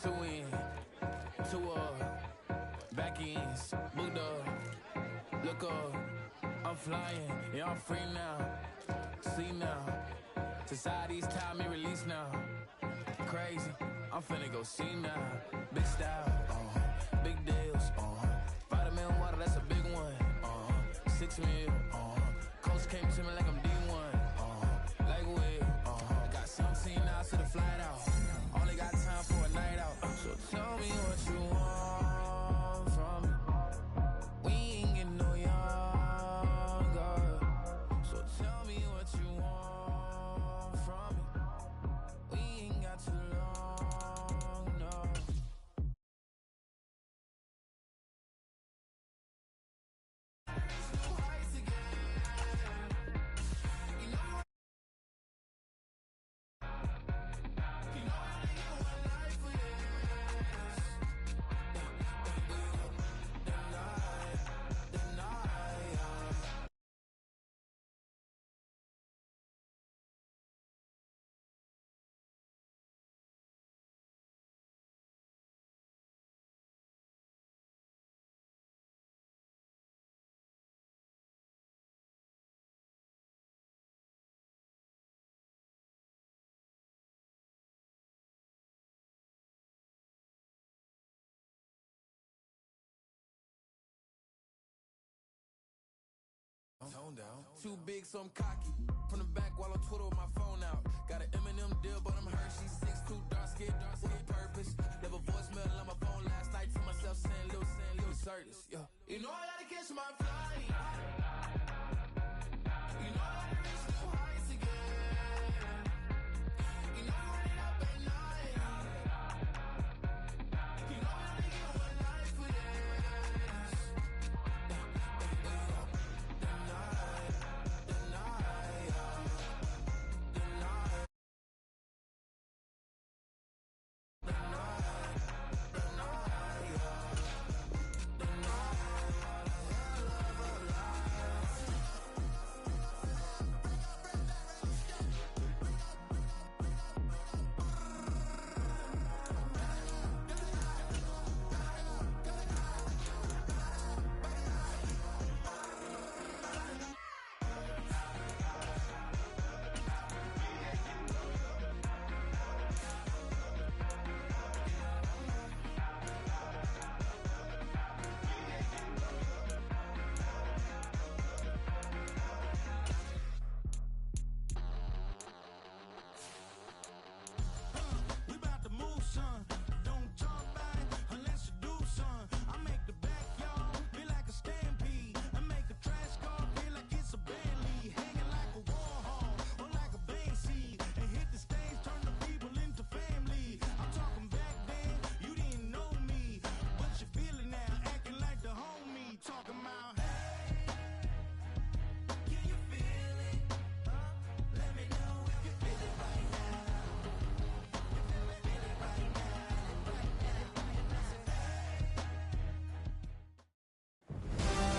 Two in, two back ends, booked up, look up, I'm flying, yeah, I'm free now, see now, society's time me release now, crazy, I'm finna go see now, big style, big deals, vitamin water, that's a big one, 6 mil, coach came to me like I'm D1, like Will, I got 17 hours to the flight out, only got time for a night out, so tell me what you want from me, we ain't getting no younger, so tell me what you want from me, we ain't got too long, no. Tone down. Too big, so I'm cocky. From the back while on Twitter with my phone out. Got an Eminem deal, but I'm Hershey. 6'2", dark skin with purpose. Never voicemail on my phone last night to myself saying Lil Curtis. Yeah. You know I gotta catch my flight. You know I gotta reach new heights again. You know I ain't up at night. You know I only get one life for this.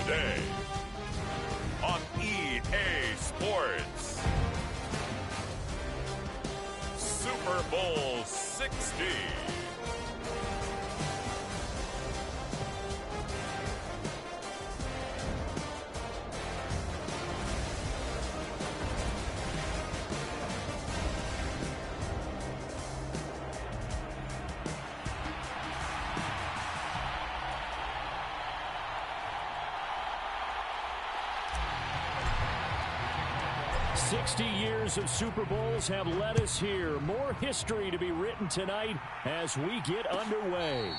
Today on EA Sports, Super Bowl 60. 60 years of Super Bowls have led us here. More history to be written tonight as we get underway.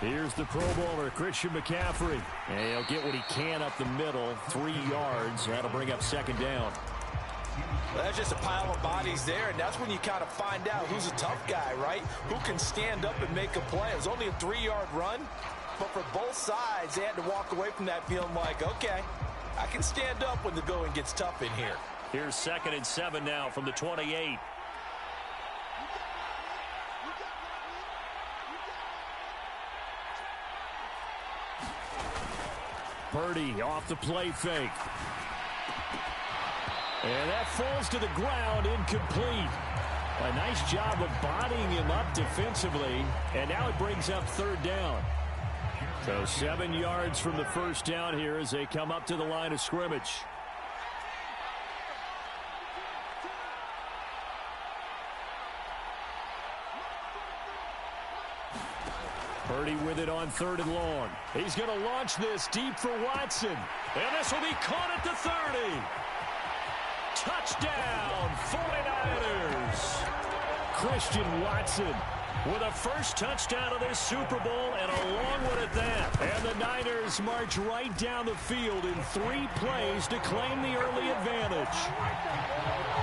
Here's the Pro Bowler, Christian McCaffrey. And he'll get what he can up the middle, 3 yards. That'll bring up second down. Well, that's just a pile of bodies there, and that's when you kind of find out who's a tough guy, right? Who can stand up and make a play. It was only a 3-yard run, but for both sides, they had to walk away from that feeling like, okay, I can stand up when the going gets tough in here. Here's 2nd and 7 now from the 28. Purdy off the play fake. And that falls to the ground, incomplete. A nice job of bodying him up defensively, and now it brings up 3rd down. So 7 yards from the first down here as they come up to the line of scrimmage. Purdy with it on 3rd and long. He's going to launch this deep for Watson. And this will be caught at the 30. Touchdown, 49ers. Christian Watson with a first touchdown of this Super Bowl and a long one at that. And the Niners march right down the field in 3 plays to claim the early advantage.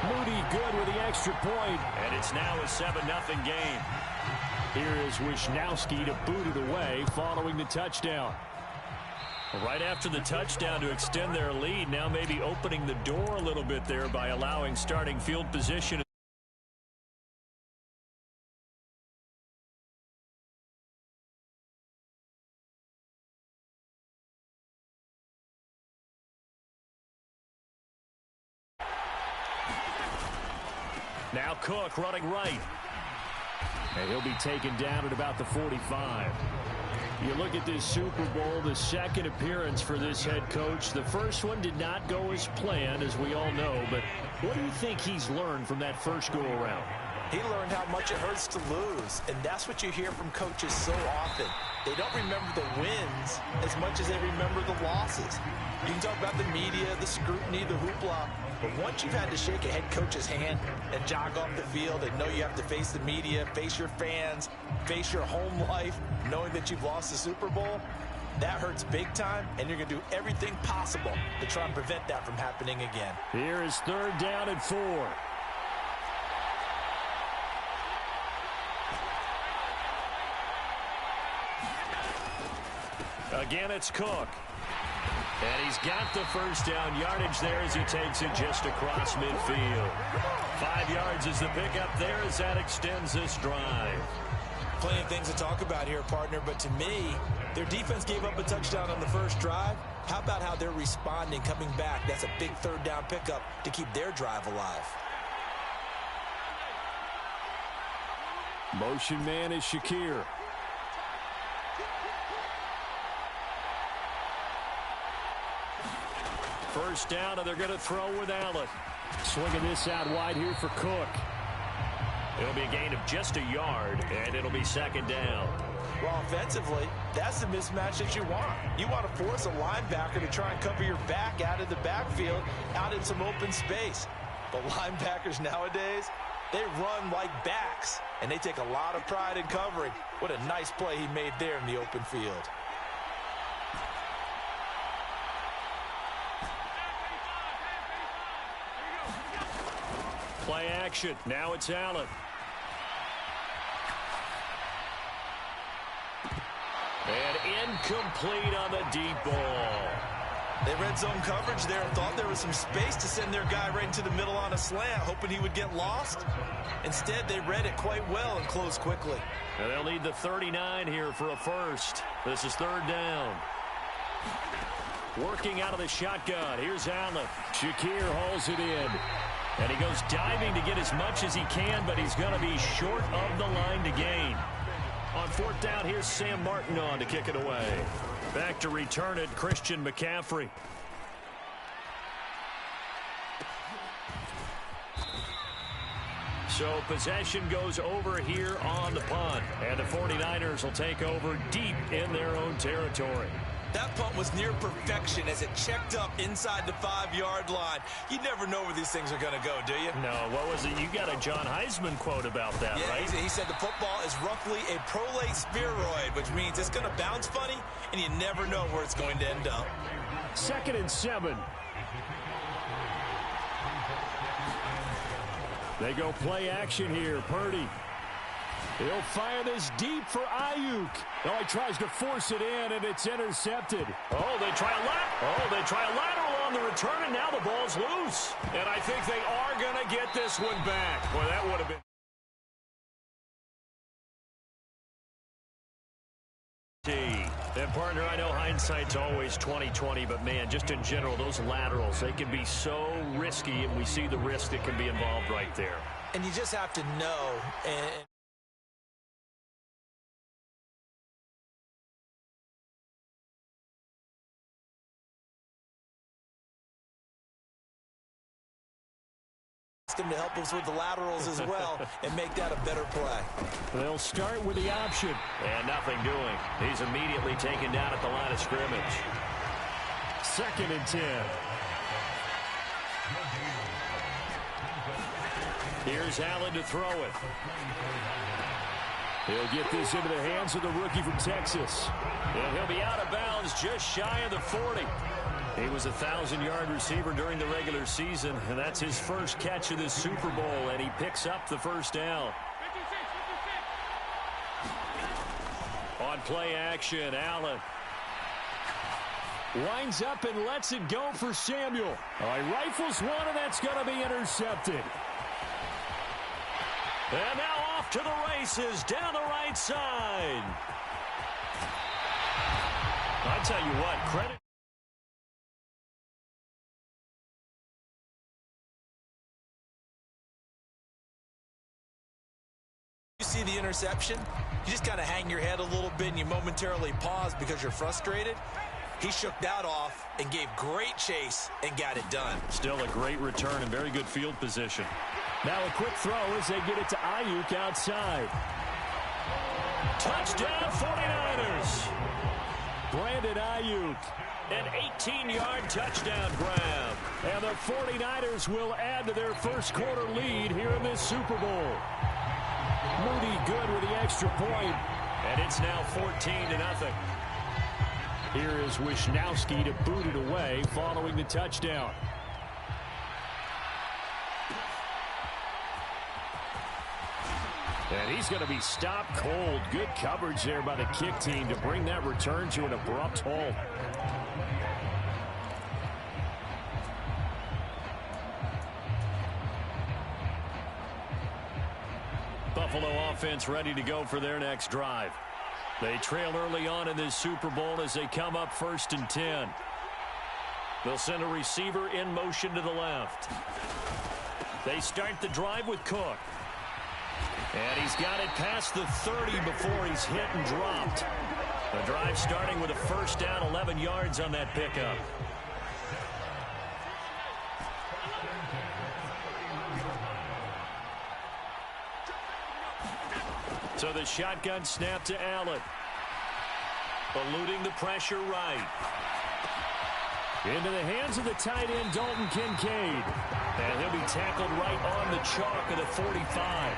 Moody good with the extra point, and it's now a 7-0 game. Here is Wisnowski to boot it away following the touchdown. Right after the touchdown to extend their lead, now maybe opening the door a little bit there by allowing starting field position. Now Cook running right. And he'll be taken down at about the 45. You look at this Super Bowl, the 2nd appearance for this head coach. The first one did not go as planned, as we all know. But what do you think he's learned from that first go-around? He learned how much it hurts to lose, and that's what you hear from coaches so often. They don't remember the wins as much as they remember the losses. You can talk about the media, the scrutiny, the hoopla, but once you've had to shake a head coach's hand and jog off the field and know you have to face the media, face your fans, face your home life, knowing that you've lost the Super Bowl, that hurts big time, and you're going to do everything possible to try and prevent that from happening again. Here is 3rd down and 4. Again, it's Cook. And he's got the first down yardage there as he takes it just across midfield. 5 yards is the pickup there as that extends this drive. Plenty of things to talk about here, partner, but to me, their defense gave up a touchdown on the first drive. How about how they're responding, coming back? That's a big 3rd down pickup to keep their drive alive. Motion man is Shakir. First down, and they're going to throw with Allen. Swinging this out wide here for Cook. It'll be a gain of just a yard, and it'll be 2nd down. Well, offensively, that's the mismatch that you want. You want to force a linebacker to try and cover your back out of the backfield, out in some open space. But linebackers nowadays, they run like backs, and they take a lot of pride in covering. What a nice play he made there in the open field. Play action. Now it's Allen. And incomplete on the deep ball. They red zone coverage there and thought there was some space to send their guy right into the middle on a slant, hoping he would get lost. Instead, they read it quite well and closed quickly. And they'll need the 39 here for a first. This is 3rd down. Working out of the shotgun. Here's Allen. Shakir hauls it in. And he goes diving to get as much as he can, but he's going to be short of the line to gain. On 4th down, here's Sam Martin on to kick it away. Back to return it, Christian McCaffrey. So possession goes over here on the punt. And the 49ers will take over deep in their own territory. That punt was near perfection as it checked up inside the 5-yard line. You never know where these things are going to go, do you? No, what was it? You got a John Heisman quote about that, yeah, right? He said the football is roughly a prolate spheroid, which means it's going to bounce funny, and you never know where it's going to end up. 2nd and 7. They go play action here. Purdy. He'll fire this deep for Ayuk. Oh, he tries to force it in, and it's intercepted. Oh, they try a lateral on on the return, and now the ball's loose. And I think they are going to get this one back. Boy, that would have been... And partner, I know hindsight's always 20/20, but man, just in general, those laterals, they can be so risky, and we see the risk that can be involved right there. And you just have to know. And him to help us with the laterals as well and make that a better play. They'll start with the option. And nothing doing. He's immediately taken down at the line of scrimmage. 2nd and 10. Here's Allen to throw it. He'll get this into the hands of the rookie from Texas. And he'll be out of bounds just shy of the 40. He was a 1,000-yard receiver during the regular season, and that's his first catch of this Super Bowl, and he picks up the first down. On play action, Allen winds up and lets it go for Samuel. He rifles one, and that's going to be intercepted. And now off to the races down the right side. I tell you what, credit. You see the interception, you just kind of hang your head a little bit and you momentarily pause because you're frustrated. He shook that off and gave great chase and got it done. Still a great return and very good field position. Now a quick throw as they get it to Ayuk outside. Touchdown 49ers. Brandon Ayuk, an 18-yard touchdown grab. And the 49ers will add to their first quarter lead here in this Super Bowl. Moody good with the extra point. And it's now 14-0. Here is Wisnowski to boot it away following the touchdown. And he's going to be stopped cold. Good coverage there by the kick team to bring that return to an abrupt halt. Buffalo offense ready to go for their next drive. They trail early on in this Super Bowl as they come up 1st and 10. They'll send a receiver in motion to the left. They start the drive with Cook. And he's got it past the 30 before he's hit and dropped. The drive starting with a first down, 11 yards on that pickup. So the shotgun snap to Allen. Eluding the pressure right. Into the hands of the tight end, Dalton Kincaid. And he'll be tackled right on the chalk of the 45.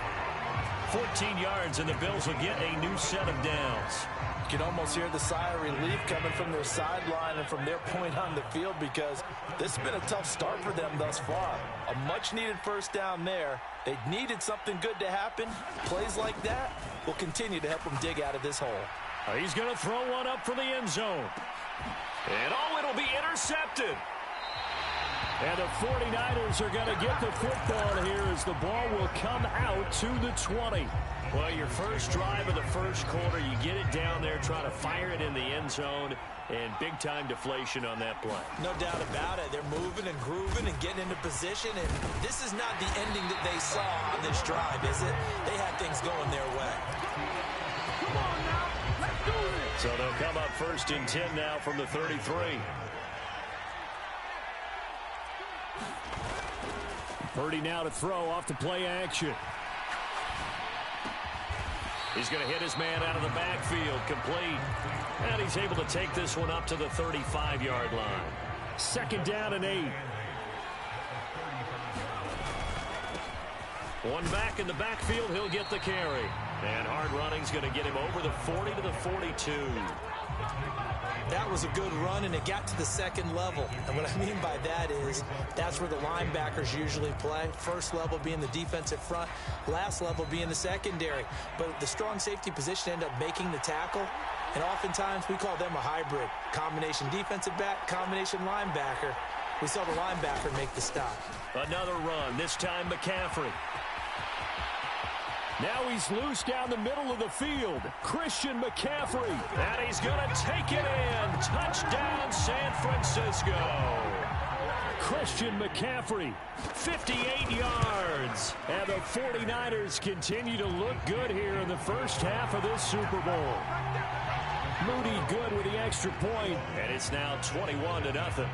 14 yards, and the Bills will get a new set of downs. You can almost hear the sigh of relief coming from their sideline and from their point on the field because this has been a tough start for them thus far. A much-needed first down there. They needed something good to happen. Plays like that will continue to help them dig out of this hole. He's going to throw one up for the end zone. And it'll be intercepted. And the 49ers are going to get the football here as the ball will come out to the 20. Well, your first drive of the first quarter, you get it down there, try to fire it in the end zone, and big-time deflation on that play. No doubt about it. They're moving and grooving and getting into position, and this is not the ending that they saw on this drive, is it? They had things going their way. Come on now, let's do this. So they'll come up 1st and 10 now from the 33. Purdy now to throw off the play action. He's going to hit his man out of the backfield, complete. And he's able to take this one up to the 35-yard line. 2nd down and 8. One back in the backfield, he'll get the carry. And hard running's going to get him over the 40 to the 42. That was a good run, and it got to the second level. And what I mean by that is that's where the linebackers usually play. First level being the defensive front, last level being the secondary. But the strong safety position ended up making the tackle, and oftentimes we call them a hybrid. Combination defensive back, combination linebacker. We saw the linebacker make the stop. Another run, this time McCaffrey. Now he's loose down the middle of the field. Christian McCaffrey. And he's going to take it in. Touchdown, San Francisco. Christian McCaffrey, 58 yards. And the 49ers continue to look good here in the first half of this Super Bowl. Moody good with the extra point. And it's now 21-0.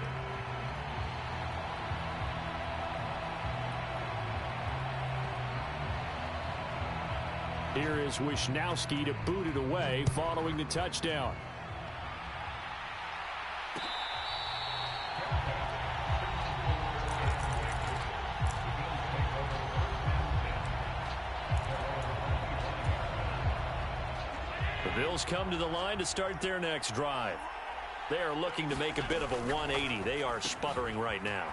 Here is Wisnowski to boot it away following the touchdown. The Bills come to the line to start their next drive. They are looking to make a bit of a 180. They are sputtering right now.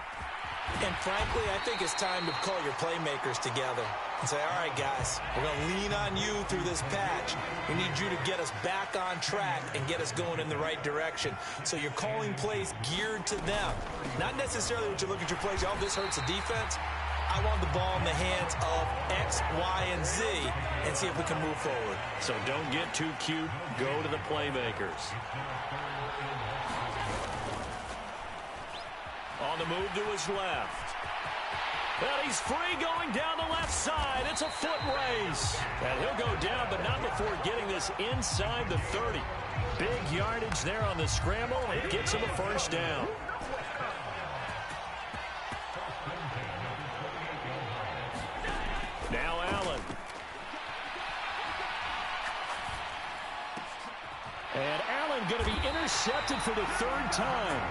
And frankly, I think it's time to call your playmakers together and say, all right, guys, we're going to lean on you through this patch. We need you to get us back on track and get us going in the right direction. So you're calling plays geared to them. Not necessarily what you look at your plays, oh, this hurts the defense. I want the ball in the hands of X, Y, and Z and see if we can move forward. So don't get too cute. Go to the playmakers. On the move to his left. And he's free going down the left side. It's a foot race. And he'll go down, but not before getting this inside the 30. Big yardage there on the scramble. It gets him a first down. Now Allen. And Allen going to be intercepted for the third time.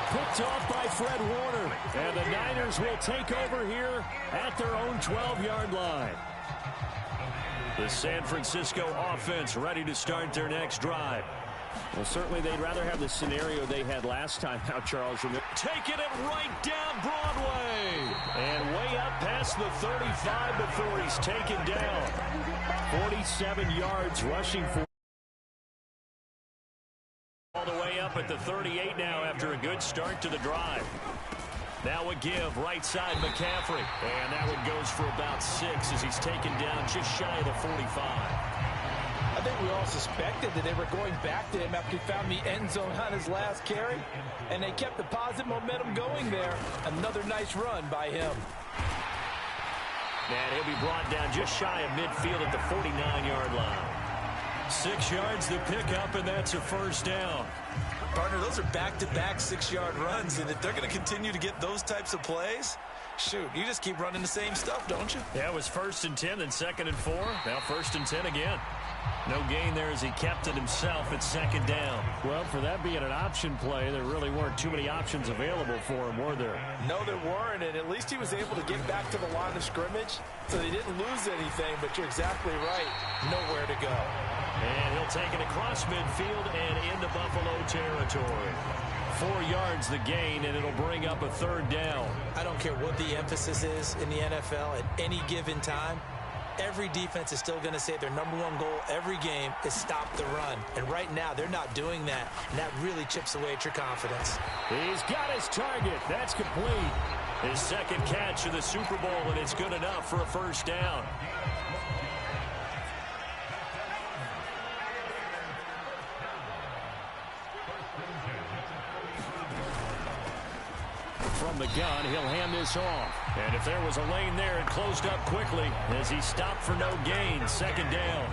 Picked off by Fred Warner. And the Niners will take over here at their own 12-yard line. The San Francisco offense ready to start their next drive. Well, certainly they'd rather have the scenario they had last time out, Charles. Taking it right down Broadway. And way up past the 35 before he's taken down. 47 yards rushing for. All the way up at the 38 now after a good start to the drive. Now a give, right side McCaffrey. And that one goes for about 6 as he's taken down just shy of the 45. I think we all suspected that they were going back to him after he found the end zone on his last carry. And they kept the positive momentum going there. Another nice run by him. And he'll be brought down just shy of midfield at the 49-yard line. 6 yards to pick up, and that's a first down. Partner, those are back-to-back 6-yard runs, and if they're going to continue to get those types of plays, shoot, you just keep running the same stuff, don't you? Yeah, it was 1st and 10, then 2nd and 4. Now 1st and 10 again. No gain there as he kept it himself at 2nd down. Well, for that being an option play, there really weren't too many options available for him, were there? No, there weren't, and at least he was able to get back to the line of scrimmage, so they didn't lose anything, but you're exactly right, nowhere to go. And he'll take it across midfield and into Buffalo territory. 4 yards the gain, and it'll bring up a 3rd down. I don't care what the emphasis is in the NFL at any given time. Every defense is still going to say their #1 goal every game is stop the run. And right now, they're not doing that, and that really chips away at your confidence. He's got his target. That's complete. His 2nd catch of the Super Bowl, and it's good enough for a first down. From the gun, he'll hand this off. And if there was a lane there, it closed up quickly as he stopped for no gain. 2nd down.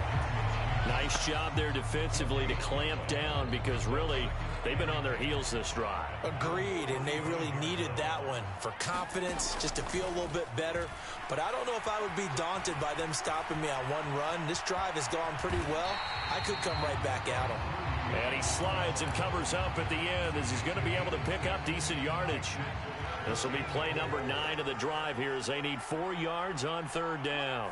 Nice job there defensively to clamp down because really they've been on their heels this drive. Agreed, and they really needed that one for confidence, just to feel a little bit better. But I don't know if I would be daunted by them stopping me on one run. This drive has gone pretty well. I could come right back at them. And he slides and covers up at the end as he's going to be able to pick up decent yardage. This will be play number 9 of the drive here as they need 4 yards on 3rd down.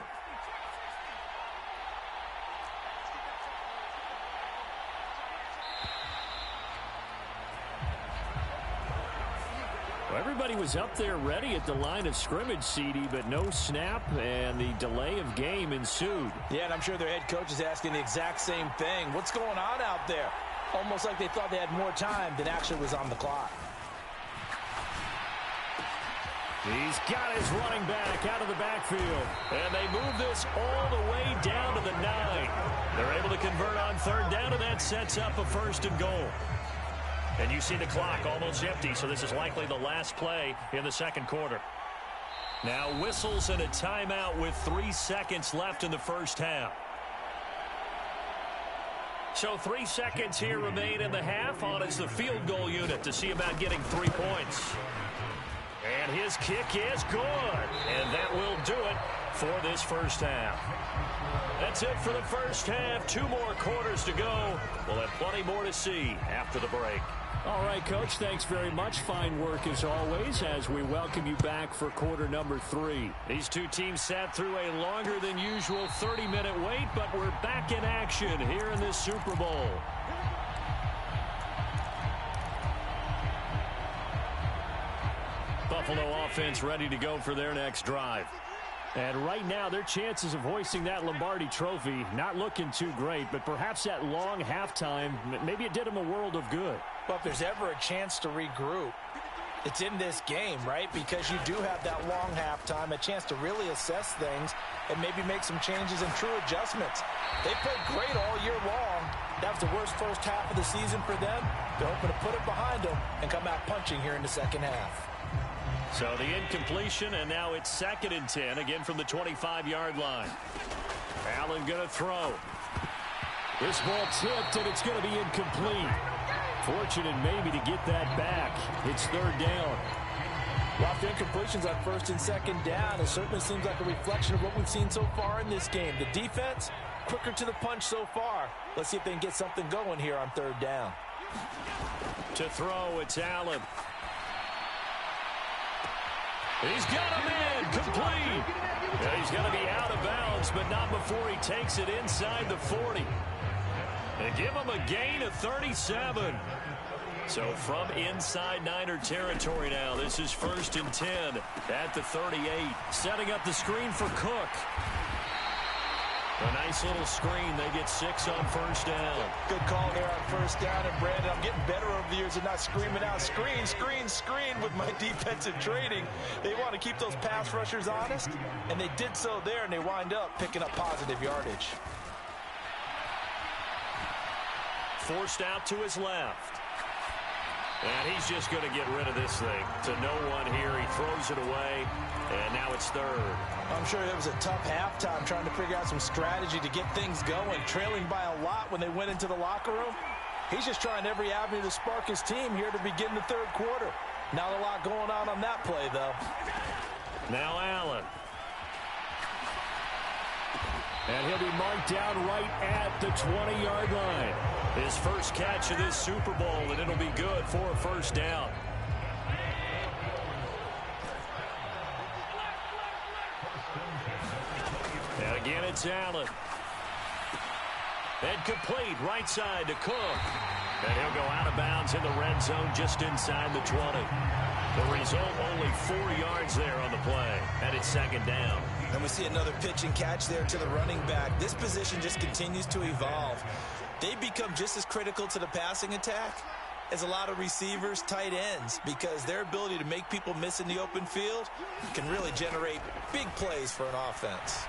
Well, everybody was up there ready at the line of scrimmage, CD, but no snap, and the delay of game ensued. Yeah, and I'm sure their head coach is asking the exact same thing. What's going on out there? Almost like they thought they had more time than actually was on the clock. He's got his running back out of the backfield. And they move this all the way down to the 9. They're able to convert on third down, and that sets up a 1st and goal. And you see the clock almost empty, so this is likely the last play in the second quarter. Now whistles and a timeout with 3 seconds left in the first half. So 3 seconds here remain in the half. On it's the field goal unit to see about getting 3 points. And his kick is good. And that will do it for this first half. That's it for the first half. 2 more quarters to go. We'll have plenty more to see after the break. All right, Coach, thanks very much. Fine work as always as we welcome you back for quarter number 3. These two teams sat through a longer than usual 30-minute wait, but we're back in action here in this Super Bowl. Buffalo offense ready to go for their next drive. And right now, their chances of hoisting that Lombardi trophy not looking too great, but perhaps that long halftime, maybe it did them a world of good. Well, if there's ever a chance to regroup, it's in this game, right? Because you do have that long halftime, a chance to really assess things and maybe make some changes and true adjustments. They played great all year long. That was the worst first half of the season for them. They're hoping to put it behind them and come out punching here in the second half. So the incompletion, and now it's 2nd and 10, again from the 25-yard line. Allen going to throw. This ball tipped, and it's going to be incomplete. Fortunate maybe to get that back. It's 3rd down. Well, after incompletions on 1st and 2nd down, it certainly seems like a reflection of what we've seen so far in this game. The defense, quicker to the punch so far. Let's see if they can get something going here on 3rd down. To throw, it's Allen. He's got him in, complete. Yeah, he's going to be out of bounds, but not before he takes it inside the 40. And give him a gain of 37. So from inside Niner territory now, this is 1st and 10 at the 38. Setting up the screen for Cook. A nice little screen. They get 6 on 1st down. Good call there on 1st down. And, Brandon, I'm getting better over the years of not screaming out, screen, screen, screen with my defensive training. They want to keep those pass rushers honest, and they did so there, and they wind up picking up positive yardage. Forced out to his left. And he's just going to get rid of this thing to no one here. He throws it away, and now it's 3rd. I'm sure it was a tough halftime trying to figure out some strategy to get things going, trailing by a lot when they went into the locker room. He's just trying every avenue to spark his team here to begin the 3rd quarter. Not a lot going on that play, though. Now Allen. And he'll be marked down right at the 20-yard line. His first catch of this Super Bowl, and it'll be good for a 1st down. And again, it's Allen. And complete, right side to Cook. And he'll go out of bounds in the red zone just inside the 20. The result, only 4 yards there on the play. And it's 2nd down. And we see another pitch and catch there to the running back. This position just continues to evolve. They become just as critical to the passing attack as a lot of receivers, tight ends, because their ability to make people miss in the open field can really generate big plays for an offense.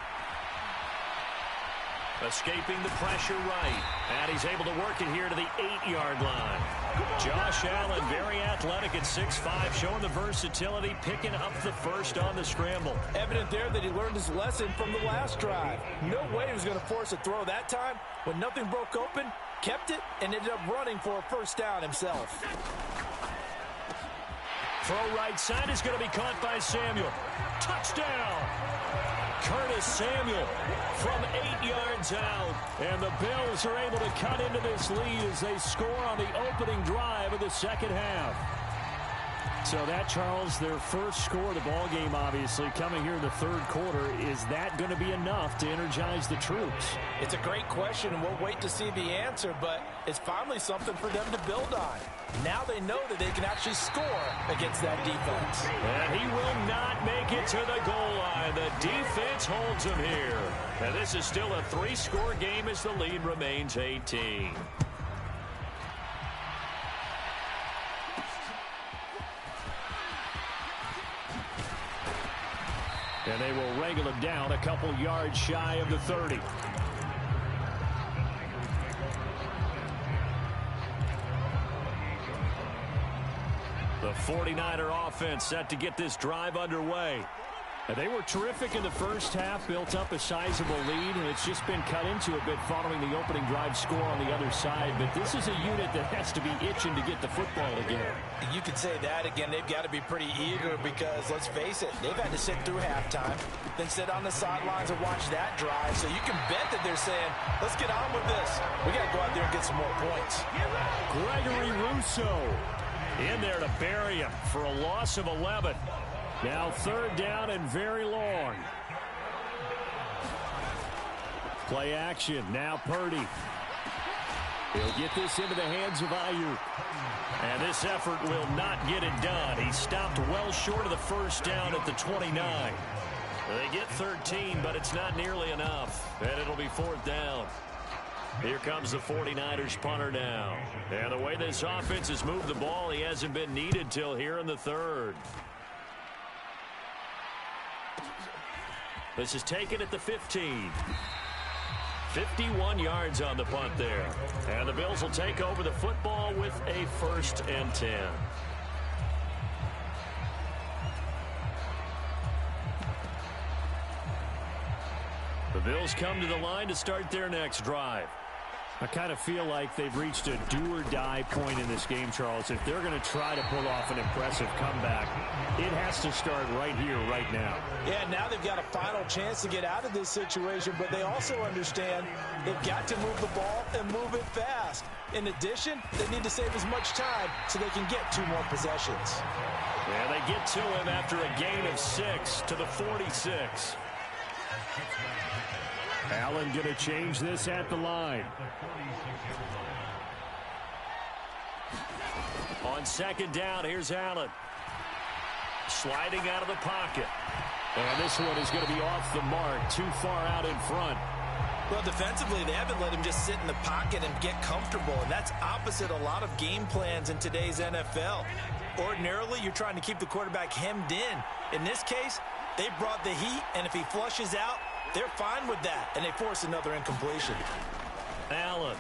Escaping the pressure right. And he's able to work it here to the 8-yard line. Josh Allen, very athletic at 6'5", showing the versatility, picking up the first on the scramble. Evident there that he learned his lesson from the last drive. No way he was going to force a throw that time. When nothing broke open, kept it, and ended up running for a 1st down himself. Throw right side is going to be caught by Samuel. Touchdown! Curtis Samuel from 8 yards out. And the Bills are able to cut into this lead as they score on the opening drive of the second half. So that, Charles, their first score of the ball game, obviously, coming here in the 3rd quarter. Is that going to be enough to energize the troops? It's a great question, and we'll wait to see the answer, but it's finally something for them to build on. Now they know that they can actually score against that defense. And he will not make it to the goal line. The defense holds him here. And this is still a 3-score game as the lead remains 18. And they will wrangle him down a couple yards shy of the 30. The 49er offense set to get this drive underway. And they were terrific in the first half, built up a sizable lead, and it's just been cut into a bit following the opening drive score on the other side. But this is a unit that has to be itching to get the football again. You could say that again. They've got to be pretty eager because, let's face it, they've had to sit through halftime, then sit on the sidelines and watch that drive. So you can bet that they're saying, let's get on with this. We got to go out there and get some more points. Gregory Rousseau in there to bury him for a loss of 11. Now third down and very long. Play action. Now Purdy. He'll get this into the hands of Ayuk. And this effort will not get it done. He stopped well short of the first down at the 29. They get 13, but it's not nearly enough. And it'll be fourth down. Here comes the 49ers punter now. And the way this offense has moved the ball, he hasn't been needed till here in the third. This is taken at the 15. 51 yards on the punt there. And the Bills will take over the football with a 1st and 10. The Bills come to the line to start their next drive. I kind of feel like they've reached a do-or-die point in this game, Charles. If they're going to try to pull off an impressive comeback, it has to start right here, right now. Yeah, now they've got a final chance to get out of this situation, but they also understand they've got to move the ball and move it fast. In addition, they need to save as much time so they can get 2 more possessions. Yeah, they get to him after a gain of 6 to the 46. Allen going to change this at the line. On second down, here's Allen. Sliding out of the pocket. And this one is going to be off the mark, too far out in front. Well, defensively, they haven't let him just sit in the pocket and get comfortable, and that's opposite a lot of game plans in today's NFL. Ordinarily, you're trying to keep the quarterback hemmed in. In this case, they brought the heat, and if he flushes out, they're fine with that, and they force another incompletion. Allen.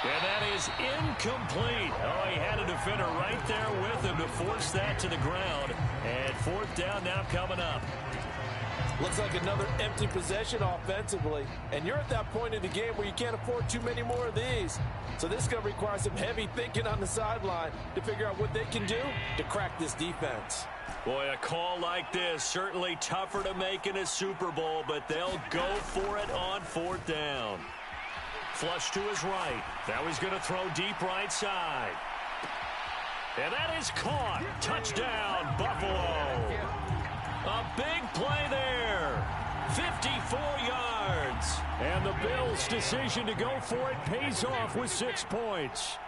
And that is incomplete. Oh, he had a defender right there with him to force that to the ground. And fourth down now coming up. Looks like another empty possession offensively. And you're at that point in the game where you can't afford too many more of these. So this is going to require some heavy thinking on the sideline to figure out what they can do to crack this defense. Boy, a call like this, certainly tougher to make in a Super Bowl, but they'll go for it on fourth down. Flush to his right. Now he's going to throw deep right side. And that is caught. Touchdown, Buffalo. A big play there. 54 yards. And the Bills' decision to go for it pays off with 6 points.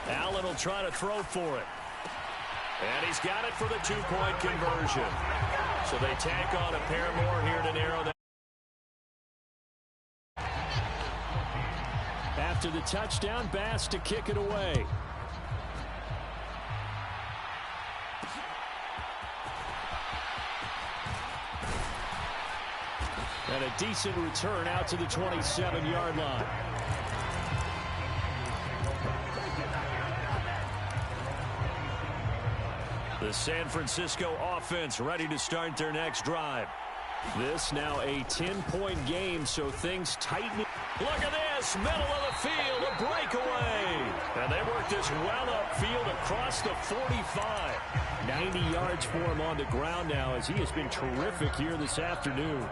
Allen will try to throw for it. And he's got it for the 2-point conversion. So they tack on a pair more here to narrow that. After the touchdown, Bass to kick it away. And a decent return out to the 27-yard line. The San Francisco offense ready to start their next drive. This now a 10-point game, so things tighten. Look at this, middle of the field, a breakaway. And they work this well upfield across the 45. 90 yards for him on the ground now as he has been terrific here this afternoon.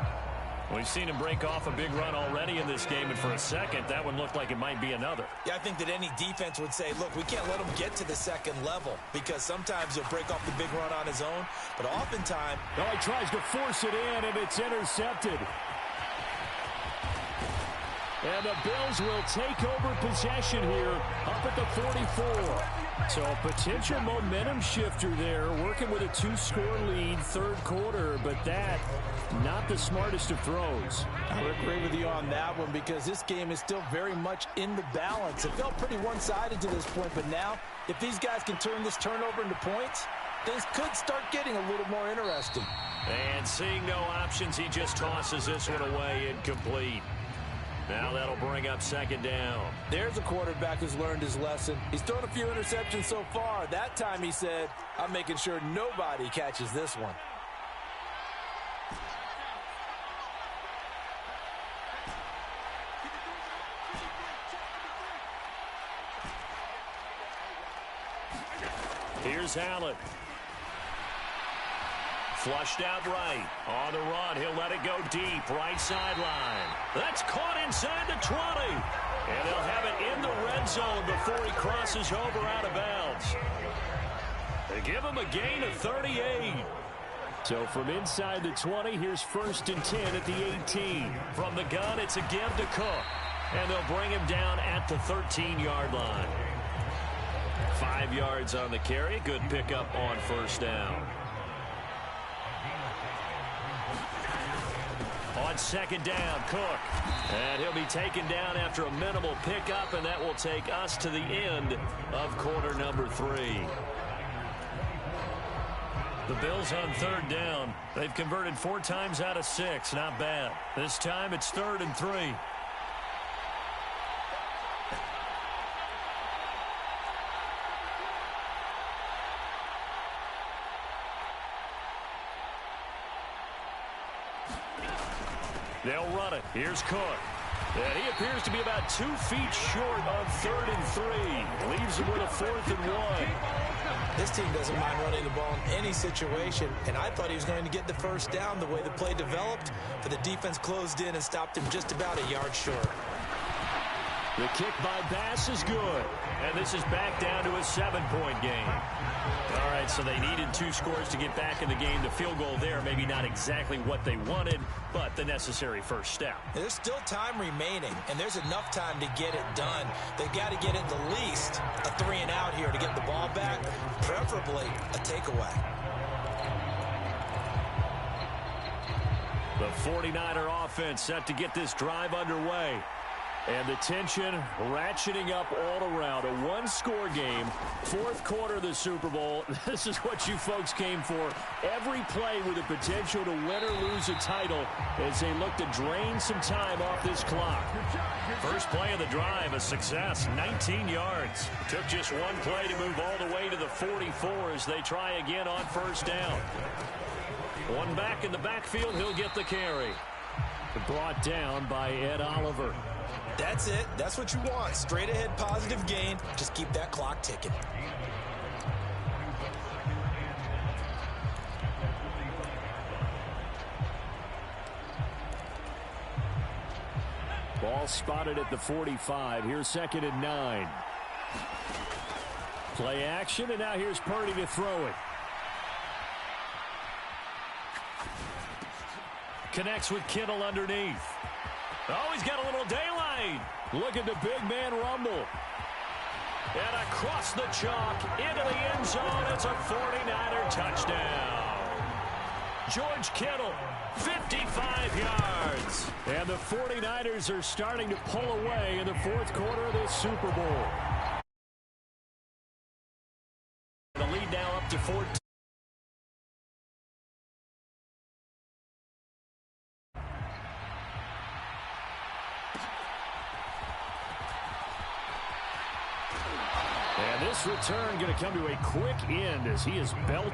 We've seen him break off a big run already in this game, and for a second, that one looked like it might be another. Yeah, I think that any defense would say, look, we can't let him get to the second level because sometimes he'll break off the big run on his own, but oftentimes... Oh, he tries to force it in, and it's intercepted. And the Bills will take over possession here up at the 44. So a potential momentum shifter there, working with a 2-score lead, third quarter, but that, not the smartest of throws. I would agree with you on that one because this game is still very much in the balance. It felt pretty one-sided to this point, but now, if these guys can turn this turnover into points, things could start getting a little more interesting. And seeing no options, he just tosses this one away incomplete. Now that'll bring up second down. There's a quarterback who's learned his lesson. He's thrown a few interceptions so far. That time he said, I'm making sure nobody catches this one. Here's Allen. Flushed out right. On the run, he'll let it go deep. Right sideline. That's caught inside the 20. And they'll have it in the red zone before he crosses over out of bounds. They give him a gain of 38. So from inside the 20, here's 1st and 10 at the 18. From the gun, it's a give to Cook. And they'll bring him down at the 13-yard line. 5 yards on the carry. Good pickup on first down. On second down, Cook. And he'll be taken down after a minimal pickup, and that will take us to the end of quarter number 3. The Bills on 3rd down. They've converted 4 times out of 6. Not bad. This time it's 3rd and 3. They'll run it. Here's Cook. And he appears to be about 2 feet short on 3rd and 3. Leaves him with a 4th and 1. This team doesn't mind running the ball in any situation, and I thought he was going to get the first down the way the play developed, but the defense closed in and stopped him just about a yard short. The kick by Bass is good. And this is back down to a 7-point game. All right, so they needed 2 scores to get back in the game. The field goal there, maybe not exactly what they wanted, but the necessary first step. There's still time remaining, and there's enough time to get it done. They've got to get at the least a 3-and-out here to get the ball back, preferably a takeaway. The 49er offense set to get this drive underway. And the tension ratcheting up all around. A 1-score game, 4th quarter of the Super Bowl. This is what you folks came for. Every play with the potential to win or lose a title as they look to drain some time off this clock. First play of the drive, a success, 19 yards. Took just 1 play to move all the way to the 44 as they try again on first down. 1 back in the backfield, he'll get the carry. Brought down by Ed Oliver. That's it. That's what you want. Straight ahead positive gain. Just keep that clock ticking. Ball spotted at the 45. Here's 2nd and 9. Play action, and now here's Purdy to throw it. Connects with Kittle underneath. Oh, he's got a little daylight. Look at the big man rumble. And across the chalk into the end zone. It's a 49er touchdown. George Kittle, 55 yards. And the 49ers are starting to pull away in the 4th quarter of this Super Bowl. The lead now up to 14. And this return going to come to a quick end as he is belted.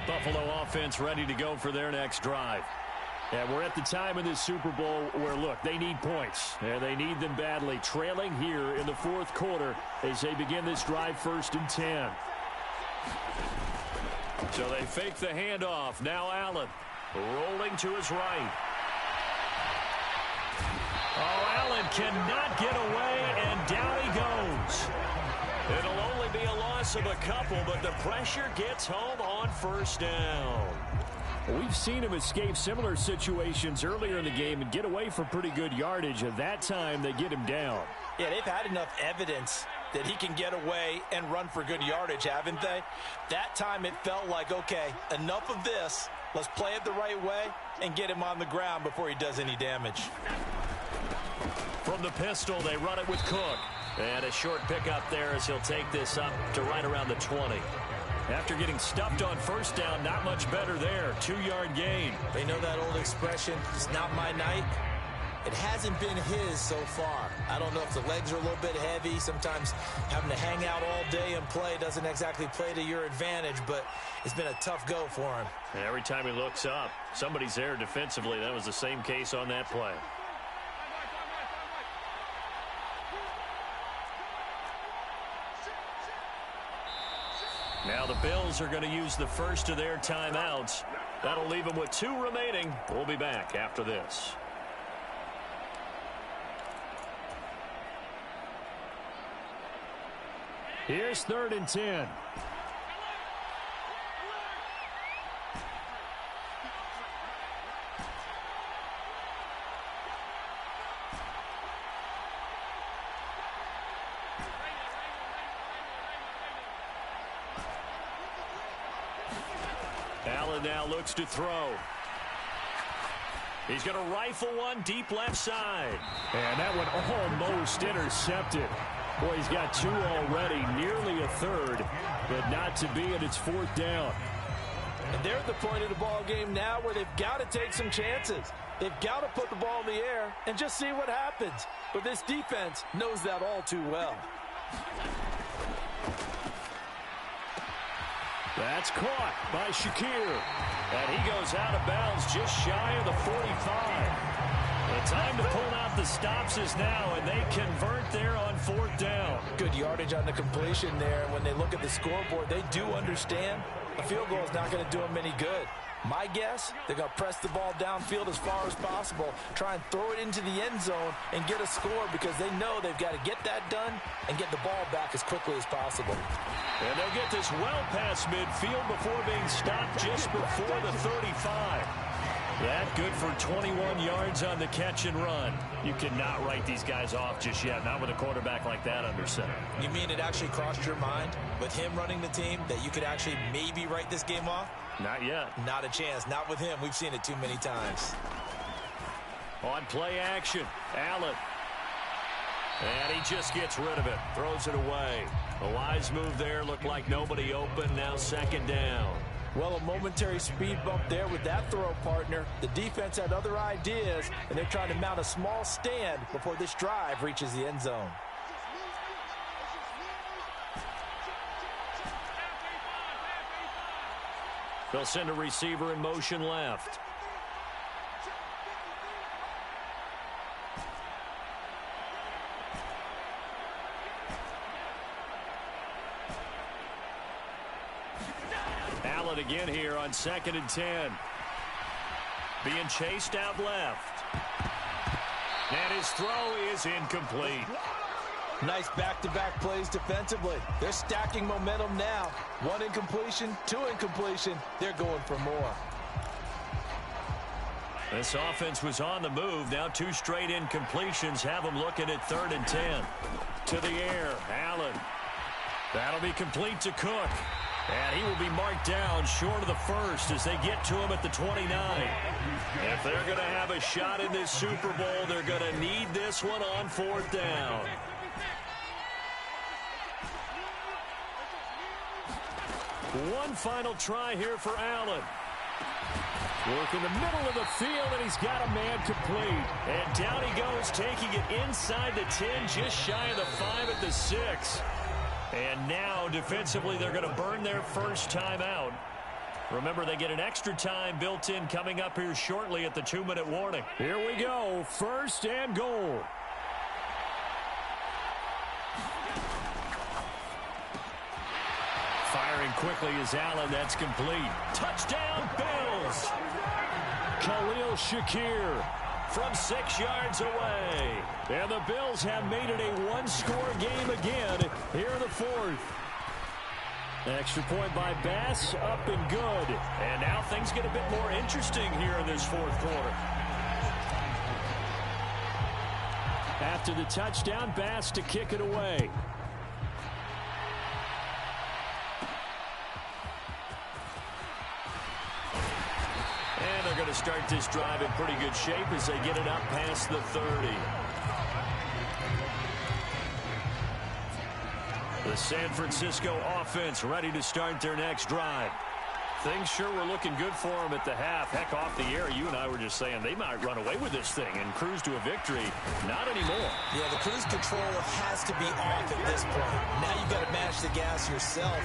Buffalo offense ready to go for their next drive. And we're at the time in this Super Bowl where, look, they need points. And they need them badly. Trailing here in the 4th quarter as they begin this drive 1st and 10. So they fake the handoff. Now Allen rolling to his right. Oh, Allen cannot get away, and down he goes. It'll only be a loss of a couple, but the pressure gets home on first down. We've seen him escape similar situations earlier in the game and get away for pretty good yardage. At that time, they get him down. Yeah, they've had enough evidence that he can get away and run for good yardage, haven't they? That time it felt like, okay, enough of this. Let's play it the right way and get him on the ground before he does any damage. From the pistol, they run it with Cook. And a short pickup there as he'll take this up to right around the 20. After getting stuffed on first down, not much better there. 2-yard gain. They know that old expression, it's not my night. It hasn't been his so far. I don't know if the legs are a little bit heavy. Sometimes having to hang out all day and play doesn't exactly play to your advantage, but it's been a tough go for him. And every time he looks up, somebody's there defensively. That was the same case on that play. Now the Bills are going to use the first of their timeouts. That'll leave them with 2 remaining. We'll be back after this. Here's 3rd and 10. Allen now looks to throw. He's going to rifle one deep left side. And that one almost intercepted. Boy, he's got 2 already, nearly a third, but not to be, and it's 4th down. And they're at the point of the ball game now where they've got to take some chances. They've got to put the ball in the air and just see what happens. But this defense knows that all too well. That's caught by Shakir. And he goes out of bounds just shy of the 45. The time to pull out the stops is now, and they convert there on 4th down. Good yardage on the completion there. When they look at the scoreboard, they do understand a field goal is not going to do them any good. My guess, they're going to press the ball downfield as far as possible, try and throw it into the end zone and get a score because they know they've got to get that done and get the ball back as quickly as possible. And they'll get this well past midfield before being stopped just before the 35. That good for 21 yards on the catch and run. You cannot write these guys off just yet, not with a quarterback like that under center. You mean it actually crossed your mind with him running the team that you could actually maybe write this game off? Not yet. Not a chance. Not with him. We've seen it too many times. On play action, Allen. And he just gets rid of it. Throws it away. A wise move there. Looked like nobody open. Now 2nd down. Well, a momentary speed bump there with that throw partner. The defense had other ideas, and they're trying to mount a small stand before this drive reaches the end zone. They'll send a receiver in motion left. Allen again here on 2nd and 10. Being chased out left. And his throw is incomplete. Nice back-to-back plays defensively. They're stacking momentum now. 1 incompletion, 2 incompletion. They're going for more. This offense was on the move. Now 2 straight incompletions have them looking at 3rd and 10. To the air, Allen. That'll be complete to Cook. And he will be marked down short of the first as they get to him at the 29. If they're going to have a shot in this Super Bowl, they're going to need this one on 4th down. One final try here for Allen. Work in the middle of the field, and he's got a man complete. And down he goes, taking it inside the 10, just shy of the 5 at the 6. And now, defensively, they're going to burn their first timeout. Remember, they get an extra time built in coming up here shortly at the 2-minute warning. Here we go, 1st and goal. Firing quickly is Allen. That's complete. Touchdown, Bills! Khalil Shakir from 6 yards away. And the Bills have made it a 1-score game again here in the 4th. Extra point by Bass, up and good. And now things get a bit more interesting here in this 4th quarter. After the touchdown, Bass to kick it away. to start this drive in pretty good shape as they get it up past the 30. The San Francisco offense ready to start their next drive. Things sure were looking good for them at the half. Heck, off the air, you and I were just saying they might run away with this thing and cruise to a victory. Not anymore. Yeah, the cruise control has to be off at this point. Now you've got to manage the gas yourself.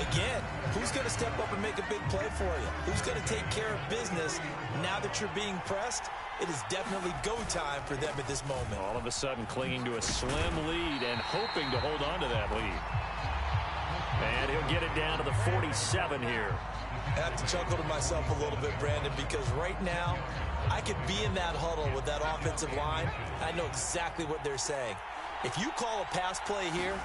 Again, who's going to step up and make a big play for you? Who's going to take care of business now that you're being pressed? It is definitely go time for them at this moment. All of a sudden clinging to a slim lead and hoping to hold on to that lead. And he'll get it down to the 47 here. I have to chuckle to myself a little bit, Brandon, because right now I could be in that huddle with that offensive line. I know exactly what they're saying. If you call a pass play here,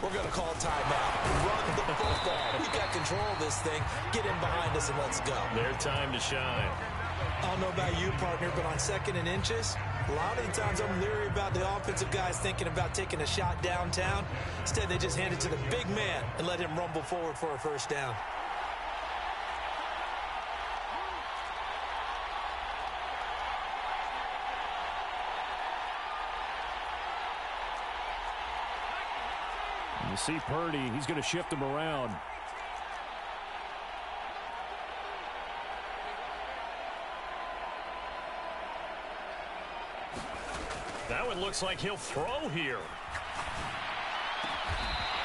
we're going to call a timeout. Run the football. We've got control of this thing. Get in behind us and let's go. Their time to shine. I don't know about you, partner, but on 2nd and inches, a lot of the times I'm leery about the offensive guys thinking about taking a shot downtown. Instead, they just hand it to the big man and let him rumble forward for a first down. You see Purdy, he's going to shift him around. That one looks like he'll throw here.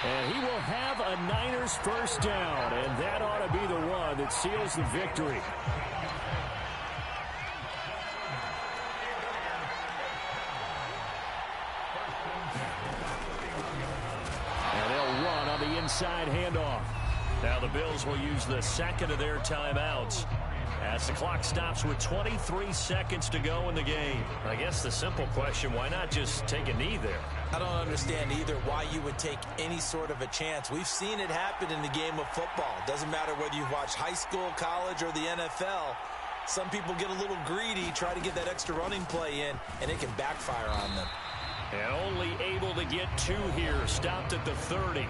And he will have a Niners first down, and that ought to be the one that seals the victory. And they'll run on the inside handoff. Now the Bills will use the second of their timeouts as the clock stops with 23 seconds to go in the game. I guess the simple question, why not just take a knee there? I don't understand either why you would take any sort of a chance. We've seen it happen in the game of football. Doesn't matter whether you've watched high school, college, or the NFL. Some people get a little greedy, try to get that extra running play in, and it can backfire on them. And only able to get 2 here, stopped at the 30.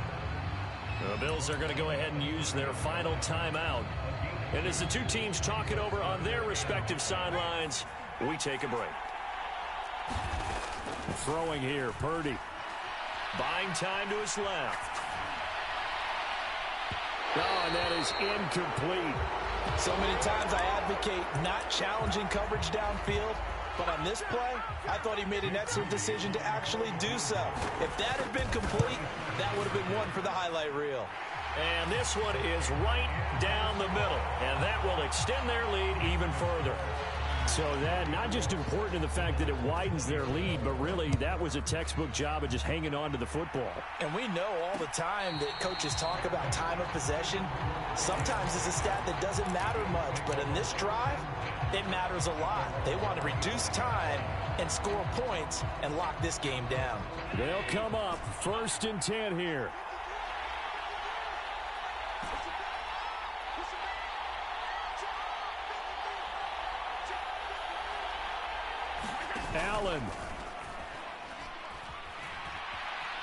The Bills are going to go ahead and use their final timeout. And as the two teams talk it over on their respective sidelines, we take a break. Throwing here, Purdy. Buying time to his left. Oh, and that is incomplete. So many times I advocate not challenging coverage downfield, but on this play, I thought he made an excellent decision to actually do so. If that had been complete, that would have been one for the highlight reel. And this one is right down the middle, and that will extend their lead even further. So that not just important in the fact that it widens their lead, but really that was a textbook job of just hanging on to the football. And we know all the time that coaches talk about time of possession. Sometimes it's a stat that doesn't matter much, but in this drive, it matters a lot. They want to reduce time and score points and lock this game down. They'll come up 1st and 10 here. Allen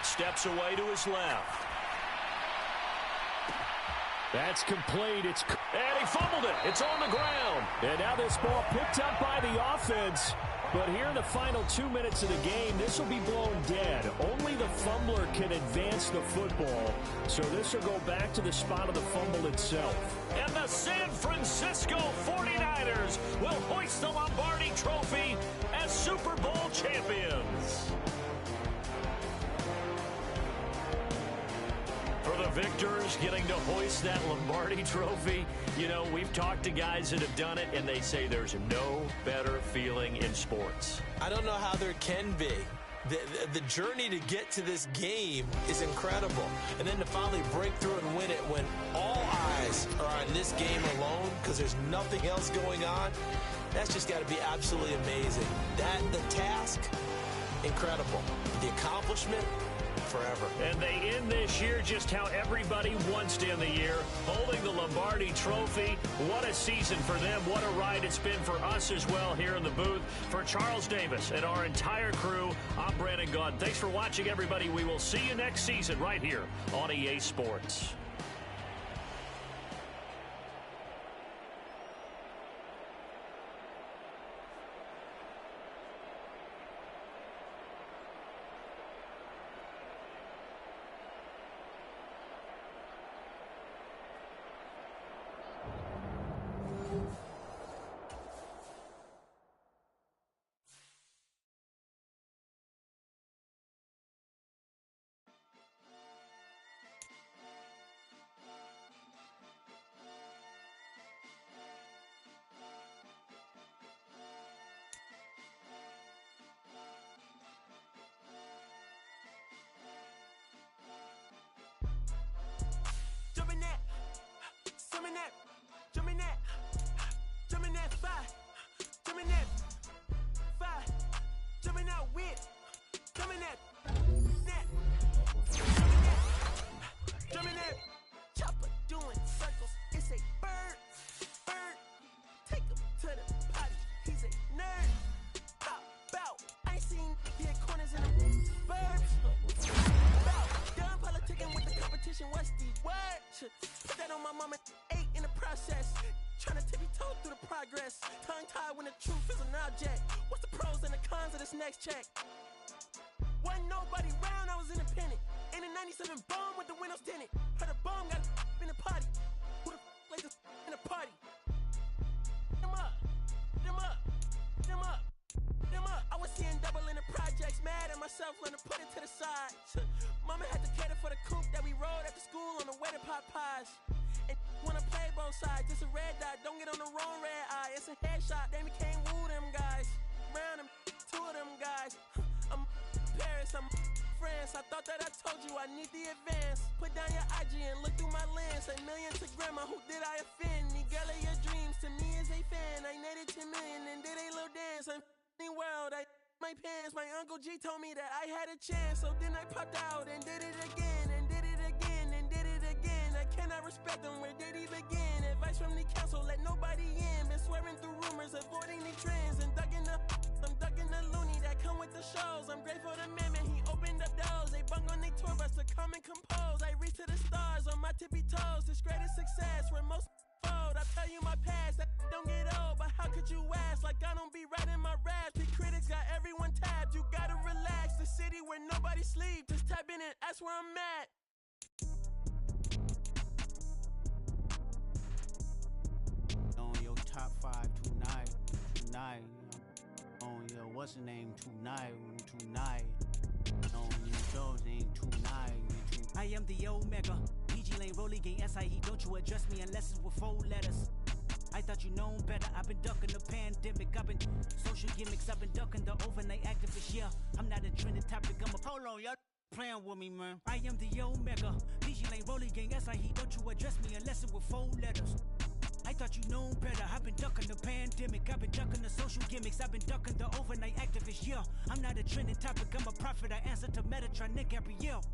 steps away to his left. That's complete. And he fumbled it. It's on the ground. And now this ball picked up by the offense. But here in the final 2 minutes of the game, this will be blown dead. Only the fumbler can advance the football. So this will go back to the spot of the fumble itself. And the San Francisco 49ers will hoist the Lombardi Trophy as Super Bowl champions. For the victors getting to hoist that Lombardi Trophy, you know, we've talked to guys that have done it, and they say there's no better feeling in sports. I don't know how there can be. The journey to get to this game is incredible. And then to finally break through and win it when all eyes are on this game alone because there's nothing else going on, that's just got to be absolutely amazing. The task, incredible. The accomplishment, forever. And they end this year just how everybody wants to end the year, holding the Lombardi Trophy. What a season for them. What a ride it's been for us as well here in the booth. For Charles Davis and our entire crew, I'm Brandon Gaudin. Thanks for watching, everybody. We will see you next season right here on EA Sports. Put that on my mama, 8 in the process. Trying to tippy-toe through the progress. Tongue-tied when the truth is an object. What's the pros and the cons of this next check? Wasn't nobody round, I was independent. In a 97 bomb with the windows tinted. Heard a bomb got in the party. Who the like this in the party? Them up, them up, them up, them up. I was seeing double in the projects, mad at myself, learn to put it to the side. Mama had to cater for the coupe that we rode after school on the way to Popeyes. And wanna play both sides, it's a red dot, don't get on the wrong red eye. It's a headshot, they became woo them guys. Round them, 2 of them guys. I'm Paris, I'm France. I thought that I told you I need the advance. Put down your IG and look through my lens. A million to grandma, who did I offend? The girl of your dreams to me is a fan. I netted 10 million and did a little dance. I'm f***ing world, I my pants. My Uncle G told me that I had a chance. So then I popped out and did it again. And did it again and did it again. I cannot respect them, where did he begin? Advice from the council, let nobody in. Been swearing through rumors, avoiding the trends. And I'm ducking the loony that come with the shows. I'm grateful to man, he opened up doors. They bung on they tour bus to come and compose. I reach to the stars on my tippy toes. This greatest success where most fold. I tell you my past, that don't get old. But how could you ask? Like I don't be writing my raps. The critics got everyone tabbed. You gotta relax. The city where nobody sleeps. Just tap in and that's where I'm at. On your top 5 tonight. On your what's the name tonight. On your show's name tonight. I am the Omega. PG Lane, Rolly Gang, SIE. Don't you address me unless it's with 4 letters. I thought you known better. I've been ducking the pandemic. I've been social gimmicks. I've been ducking the overnight activists. Yeah, I'm not a trending topic. I'm a hold on, y'all playing with me, man. I am the Omega. PG Lane, Rolly Gang, SIE. Don't you address me unless it's with 4 letters. I thought you known better. I've been ducking the pandemic. I've been ducking the social gimmicks. I've been ducking the overnight activists. Yeah, I'm not a trending topic. I'm a prophet. I answer to Metatron, Nick Gabrielle.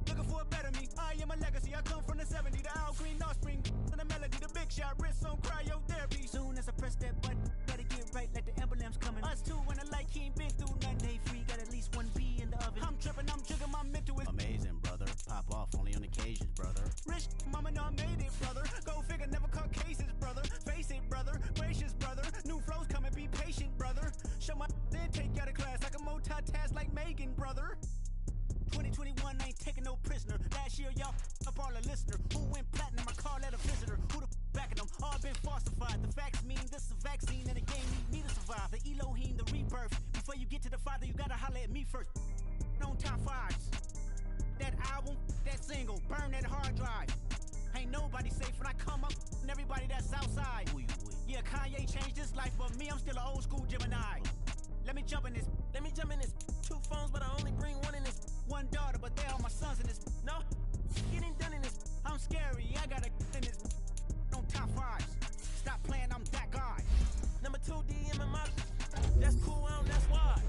Looking for a better me. I am a legacy. I come from the 70s. The Al Green offspring. And the melody, the big shot. Wrists on cryotherapy. Soon as I press that button, better get right like the emblem's coming. Us two when the light he ain't been through nothing. They free. Got at least 1 B in the oven. I'm tripping. I'm jigging. My mental is amazing, brother. Pop off only on occasions, brother. Rich mama know I made it, brother. Go figure, never caught cases, brother. Face it, brother. Gracious, brother. New flows coming. Be patient, brother. Show my then take you out of class like a multitask like Megan, brother. 2021, I ain't taking no prisoner. Last year, y'all up all the listener. Who went platinum? I call that a visitor. Who the backing them? All been falsified. The facts mean this is a vaccine and the game need me to survive. The Elohim, the rebirth. Before you get to the Father, you gotta holler at me first. On top 5s. That album, that single, burn that hard drive. Ain't nobody safe when I come up and everybody that's outside. Yeah, Kanye changed his life, but me, I'm still an old school Gemini. Let me jump in this. 2 phones, but I only bring 1 in this. 1 daughter, but they all my sons in this. No, getting done in this. I'm scary, I gotta in this. On top 5s. Stop playing, I'm that guy. Number 2 DM in my. That's cool, that's why.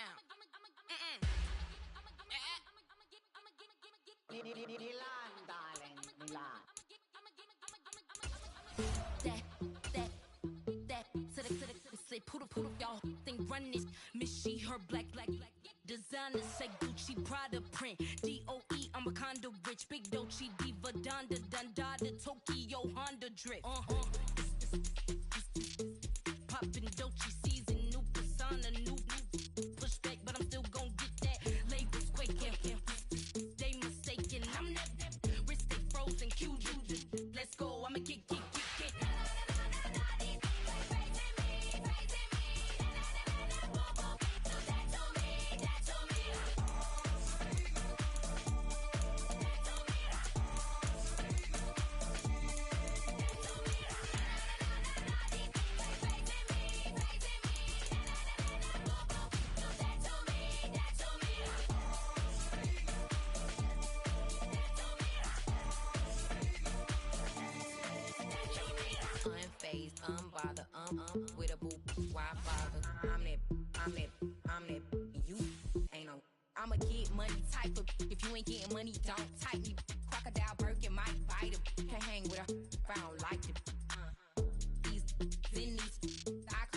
down. Milan, darling, Milan. Say poodle, y'all think run this. Miss she, her black. Designer say Gucci, Prada print. DOE, I'm a condo rich. Big Dolce, Diva, Donda, Dundada, Tokyo, Honda drip. Poppin' Dolce season, new persona, new pushback, but I'm still gon' get that. Labels quaking, they mistaken. I'm that wrist they frozen, Q. Let's go, I'ma get. Unbothered, with a boo, why bother? I'm that, you ain't no. I'ma get money type of. If you ain't getting money, don't type me. Crocodile Birkin might bite him. Can't hang with her if I don't like it. These in these, I